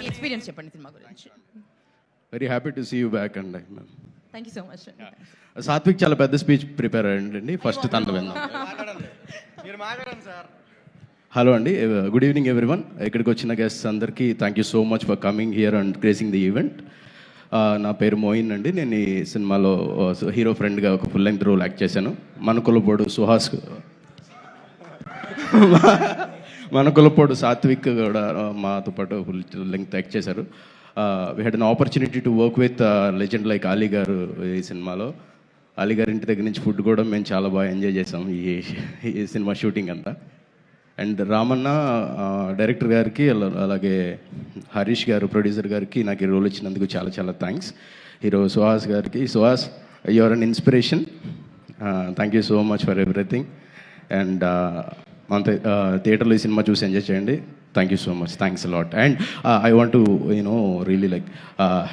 Experience చెప్పండి cinema గురించి. Very happy to see you back అండి. Thank you so much. Satvik చాలా పెద్ద స్పీచ్ ప్రిపేర్ అయ్యండి. ఫస్ట్ తను విందాం. హలో అండి, గుడ్ ఈవినింగ్ ఎవ్రీవన్. ఇక్కడికి వచ్చిన గెస్ట్స్ అందరికీ thank you so much for coming here and gracing the event. నా పేరు మోయిన్ అండి. నేను ఈ సినిమాలో హీరో ఫ్రెండ్గా ఒక ఫుల్ లెంగ్త్ రోల్ యాక్ట్ చేశాను. మన కులపోడు సాత్విక్ కూడా మాతో పాటు ఫుల్ లెంగ్త్ యాక్ట్ చేశారు. We had an opportunity to work with legend like Ali గారు ఈ సినిమాలో. అలీ గారి ఇంటి దగ్గర నుంచి ఫుడ్ కూడా మేము చాలా బాగా ఎంజాయ్ చేసాం ఈ సినిమా షూటింగ్ అంతా. అండ్ రామన్న డైరెక్టర్ గారికి, అలాగే హరీష్ గారు ప్రొడ్యూసర్ గారికి నాకు ఈ రోల్ ఇచ్చినందుకు చాలా చాలా థ్యాంక్స్. హీరో సుహాస్ గారికి, Suhas you are an inspiration. Thank you so much for everything. And అంతే, థియేటర్లో ఈ సినిమా చూసి ఎంజాయ్ చేయండి. Thank you so much, thanks a lot. And I want to really like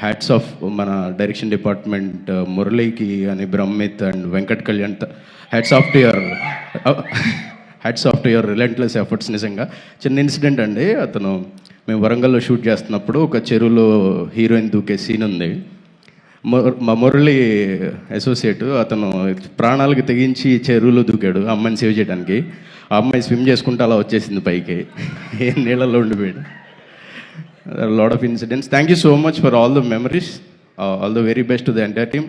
hats off మన డైరెక్షన్ డిపార్ట్మెంట్, మురళీకి అని, Brahmith and Venkat Kalyan. Hats off to your relentless efforts. నిజంగా చిన్న ఇన్సిడెంట్ అండి. మేము వరంగల్లో షూట్ చేస్తున్నప్పుడు ఒక చెరువులో హీరోయిన్ దూకే సీన్ ఉంది. మా మురళి అసోసియేట్ అతను ప్రాణాలకు తెగించి చెరువులో దూకాడు అమ్మాయిని సేవ్ చేయడానికి. ఆ అమ్మాయి స్విమ్ చేసుకుంటూ అలా వచ్చేసింది పైకి, ఏ నీళ్ళల్లో ఉండిపోయాడు. Lot of incidents. Thank you so much for all the memories. All the very best to the entire team.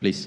Please.